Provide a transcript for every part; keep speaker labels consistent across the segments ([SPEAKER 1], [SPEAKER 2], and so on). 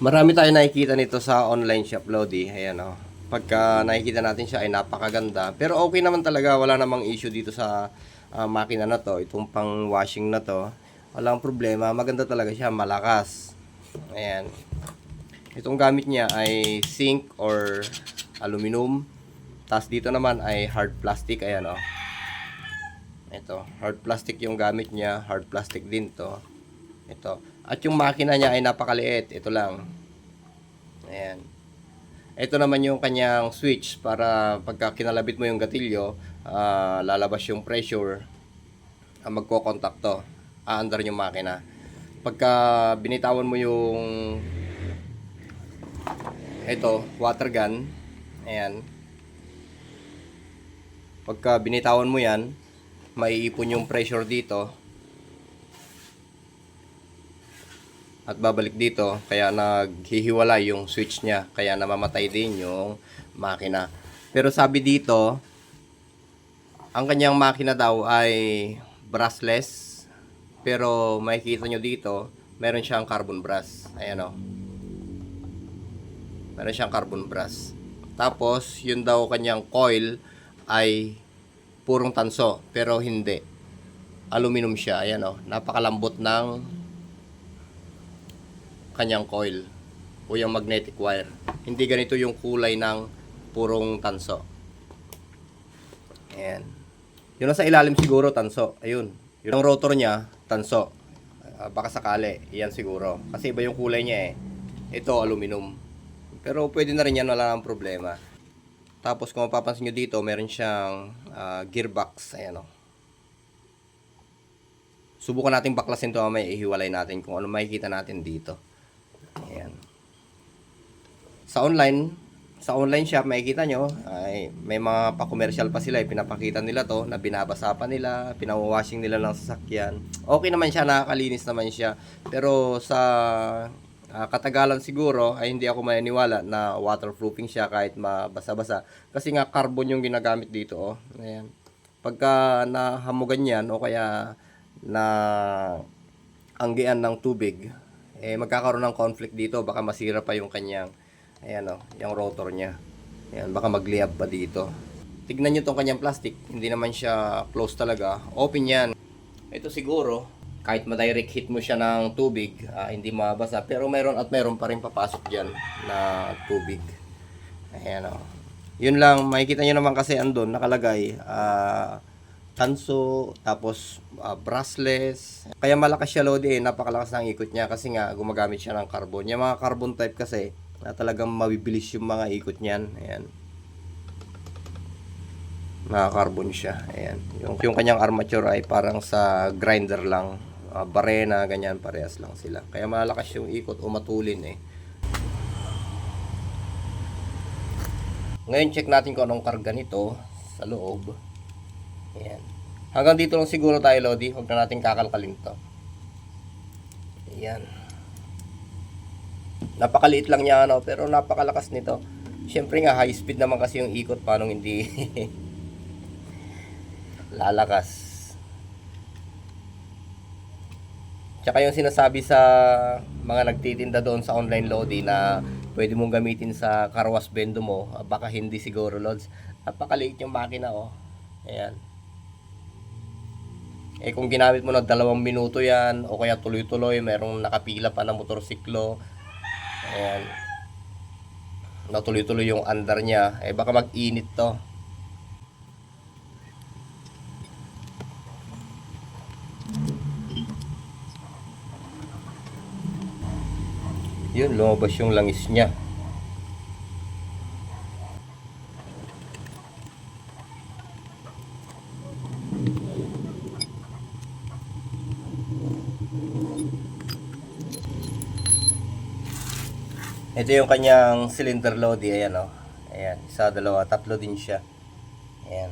[SPEAKER 1] Marami tayong nakikita nito sa online shop, Lodi. Ayan o. Pagka nakikita natin siya ay napakaganda. Pero okay naman talaga. Wala namang issue dito sa makina na to. Itong pang washing na to. Walang problema. Maganda talaga siya. Malakas. Ayan. Itong gamit niya ay zinc or aluminum. Tapos dito naman ay hard plastic. Ayan o. Ito. Hard plastic yung gamit niya. Hard plastic din to. Ito. At yung makina niya ay napakaliit. Ito lang. Ayan. Ito naman yung kanyang switch para pagka kinalabit mo yung gatilyo, lalabas yung pressure, magko-contact to. Aandar yung makina. Pagka binitawan mo yung ito, water gun, ayan. Pagka binitawan mo yan, maiipon yung pressure dito. At babalik dito, kaya naghihiwalay yung switch niya, kaya namamatay din yung makina. Pero sabi dito, ang kanyang makina daw ay brushless, pero makikita nyo dito, meron siyang carbon brush. Ayan o. Meron siyang carbon brush. Tapos, yun daw kanyang coil ay purong tanso, pero hindi. Aluminum siya. Ayan o. Napakalambot ng kanyang coil o yung magnetic wire. Hindi ganito yung kulay ng purong tanso. Ayan. Yun nasa ilalim siguro tanso. Ayun. Yung rotor niya, tanso. Baka sakali. Yan siguro. Kasi iba yung kulay niya eh. Ito, aluminum. Pero pwede na rin yan. Wala nang problema. Tapos kung mapapansin nyo dito, meron siyang gearbox. Ayan o. Subukan natin baklasin ito. May ihiwalay natin kung ano makikita natin dito. Ayan. Sa online shop makikita nyo ay may mga pa-commercial pa sila, pinapakita nila to na binabasa pa nila, pinawashing nila ng sasakyan. Okay naman siya, nakakalinis naman siya. Pero sa katagalan siguro ay hindi ako maniniwala na waterproofing siya kahit mabasa-basa. Kasi nga carbon yung ginagamit dito, oh. Ayan. Pagka nahamugan yan o kaya na anggian ng tubig, magkakaroon ng conflict dito, baka masira pa yung kanyang ayan o, yung rotor niya. Ayan, baka magliyab pa dito. Tignan nyo tong kanyang plastic, hindi naman siya close talaga, open yan. Ito siguro kahit ma-direct hit mo siya ng tubig, hindi mabasa, pero meron pa rin papasok dyan na tubig. Ayan o, yun lang. Makikita nyo naman kasi andun nakalagay tanso, tapos brushless. Kaya malakas siya, Lodi, napakalakas ng ikot niya kasi nga gumagamit siya ng carbon. Yung mga carbon type kasi na talagang mabibilis yung mga ikot niyan. Ayan. Naka-carbon siya. Ayan. Yung kanyang armature ay parang sa grinder lang. Barena, ganyan, parehas lang sila. Kaya malakas yung ikot o matulin eh. Ngayon check natin kung anong karga nito sa loob. Ayan. Hanggang dito lang siguro tayo, Lodi. Huwag na natin kakalkalin to. Ayan. Napakaliit lang niya, ano, pero napakalakas nito. Siyempre nga, high speed naman kasi yung ikot. Paano hindi lalakas. Tsaka yung sinasabi sa mga nagtitinda doon sa online, Lodi, na pwede mong gamitin sa carwash bendo mo, baka hindi siguro, Lods. Napakaliit yung makina, oh. Ayan. Kung ginamit mo na 2 minuto yan, o kaya tuloy-tuloy, merong nakapila pa na motorsiklo, ayan, na tuloy-tuloy yung andar niya, baka mag-init to. Yun, lumabas yung langis niya. Ito yung kanyang cylinder, Lodi. Ayan o. Ayan. Isa, dalawa, tatlo din siya. Ayan.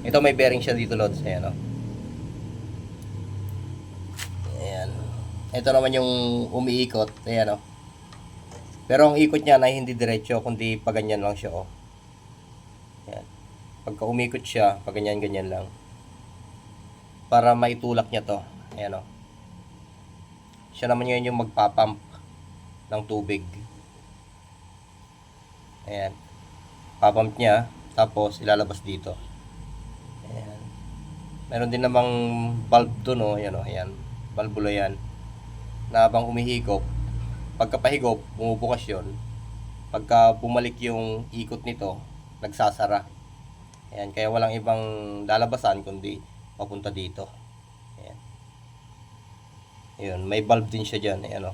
[SPEAKER 1] Ito may bearing siya dito, Lods. Ayan o. Ayan. Ito naman yung umiikot. Ayan o. Pero ang ikot niya na hindi diretso, kundi paganyan lang siya o. Ayan. Pagka umikot siya, paganyan-ganyan lang. para maitulak niya to. Ayan o. Siya naman ngayon yung magpapump ng tubig. Ayan. Papump niya, tapos ilalabas dito. Ayan. Meron din namang valve doon o. Ayan o. Ayan. Valvula yan. Na habang umihigop, pagkapahigop, bumubukas yun. Pagka bumalik yung ikot nito, nagsasara. Ayan. Kaya walang ibang lalabasan kundi papunta dito. Ayan. Ayan. May valve din siya dyan. Ayan o.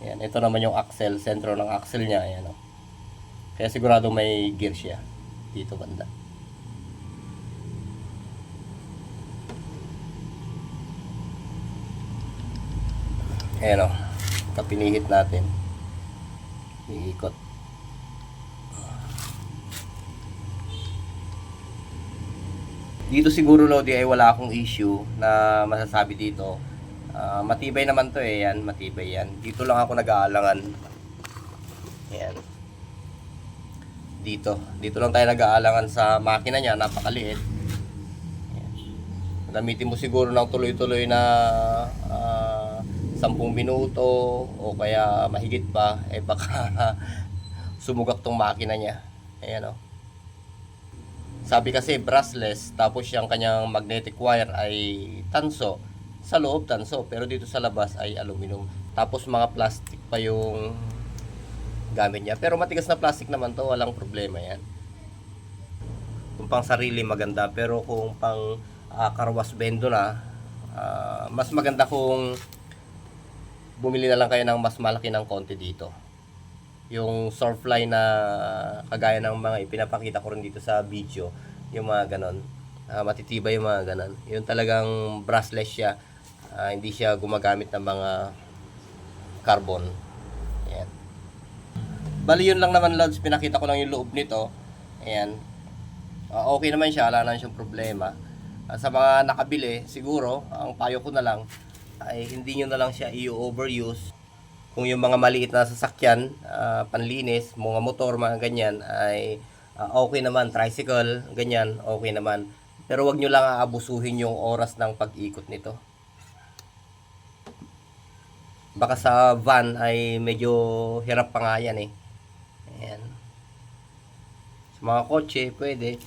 [SPEAKER 1] Ayan, ito naman yung axle, sentro ng axle niya, ayan o. Kaya sigurado may gear siya dito banda. Ayan o, kapinihit natin. Iikot. Dito siguro Lodi ay wala akong issue na masasabi dito. Matibay naman to eh, yan, matibay yan. Dito lang ako nag-aalangan. Ayan. Dito lang tayo nag-aalangan sa makina niya, napakaliit. Ayan. Gamitin mo siguro ng tuloy-tuloy na 10 minuto o kaya mahigit pa, eh baka sumugak tong makina niya. Ayan o. Sabi kasi brushless, tapos yung kanyang magnetic wire ay tanso. Sa loob tanso, pero dito sa labas ay aluminum. Tapos mga plastic pa yung gamit niya. Pero matigas na plastic naman to, walang problema yan. Kung pang sarili maganda, pero kung pang karwas bendo na, mas maganda kung bumili na lang kayo ng mas malaki ng konti dito. Yung surfline na kagaya ng mga ipinapakita ko rin dito sa video, yung mga ganon. Matitibay yung mga ganon. Yung talagang brushless siya. Hindi siya gumagamit ng mga carbon. Ayan. Bali yun lang naman Lods, pinakita ko lang yung loob nito. Ayan. Okay naman siya, wala na siyang problema. Sa mga nakabili, siguro, ang payo ko na lang ay hindi nyo na lang siya i-overuse. Kung yung mga maliit na sasakyan, panlinis, mga motor, mga ganyan, ay okay naman, tricycle, ganyan, okay naman. Pero wag nyo lang aabusuhin yung oras ng pag-ikot nito. Baka sa van ay medyo hirap pa nga yan eh. Ayan. Sa mga kotse, pwede.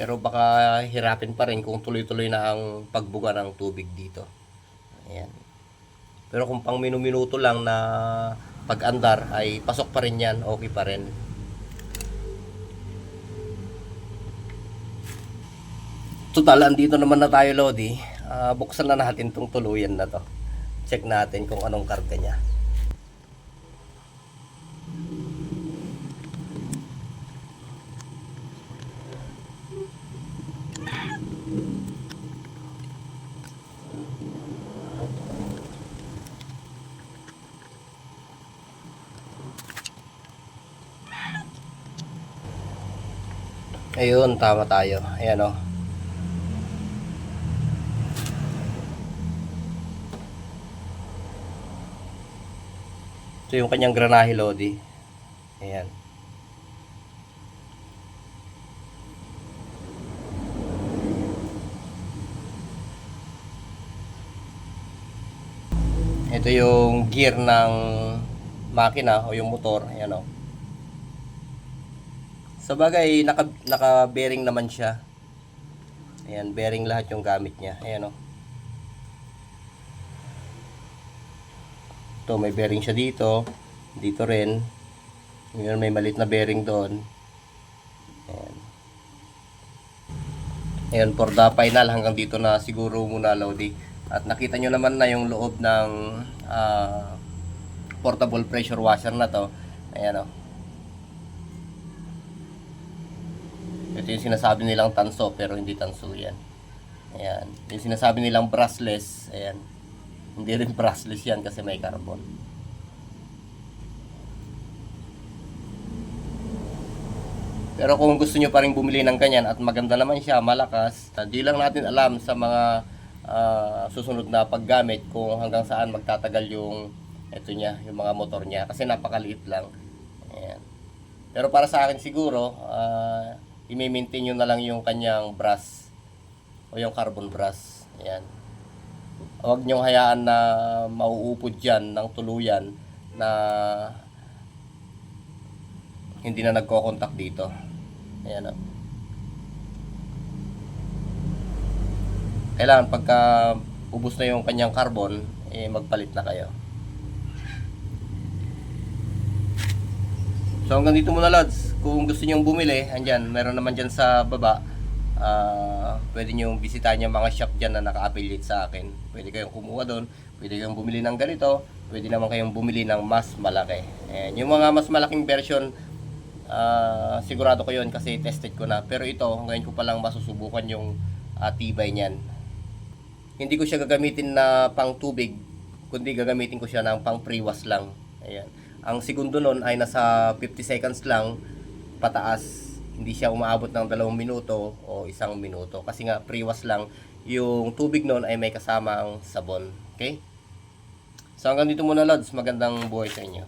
[SPEAKER 1] Pero baka hirapin pa rin kung tuloy-tuloy na ang pagbuga ng tubig dito. Ayan. Pero kung pang minuto lang na pag-andar ay pasok pa rin yan, okay pa rin. Total, andito naman na tayo Lodi. Buksan na natin tong tuluyan na to. Check natin kung anong karga niya. Ayun, tama tayo. Ayan o. Ito yung kanyang granahe Lodi. Ayan. Ito yung gear ng makina o yung motor. Ayan o. Sa bagay, naka-bearing naman siya. Ayan, bearing lahat yung gamit niya. Ayan o. Ito, may bearing siya dito. Dito rin. Ngayon, may maliit na bearing doon. Ayan. Ayan, for the final, hanggang dito na siguro muna Lodi. At nakita nyo naman na yung loob ng portable pressure washer na to. Ayan o. Ito yung sinasabi nilang tanso, pero hindi tanso yan. Ayan. Yung sinasabi nilang brushless. Ayan. Hindi rin brushless yan kasi may carbon. Pero kung gusto nyo pa rin bumili ng ganyan at maganda naman siya, malakas, di lang natin alam sa mga susunod na paggamit kung hanggang saan magtatagal yung ito niya, yung mga motor niya kasi napakaliit lang. Ayan. Pero para sa akin siguro, i-maintain nyo na lang yung kanyang brass o yung carbon brass. Ayan. Huwag nyo hayaan na mauupod dyan ng tuluyan na hindi na nagko-contact dito. Ayan o. Kailangan pagka ubos na yung kanyang carbon, magpalit na kayo. So hanggang dito muna lads. Kung gusto niyo bumili, andyan, meron naman dyan sa baba. Pwede nyo bisitahin yung mga shop dyan na naka-affiliate sa akin. Pwede kayong kumuha doon. Pwede kayong bumili ng ganito. Pwede naman kayong bumili ng mas malaki. Ayan. Yung mga mas malaking version, sigurado ko yun kasi tested ko na. Pero ito, ngayon ko palang masusubukan yung tibay niyan. Hindi ko siya gagamitin na pang tubig, kundi gagamitin ko siya ng pang pre-wash lang. Ayan. Ang segundo nun ay nasa 50 seconds lang pataas. Hindi siya umaabot ng 2 minuto o 1 minuto. Kasi nga pre-wash lang. Yung tubig nun ay may kasamang sabon. Okay? So hanggang dito muna lads. Magandang buhay sa inyo.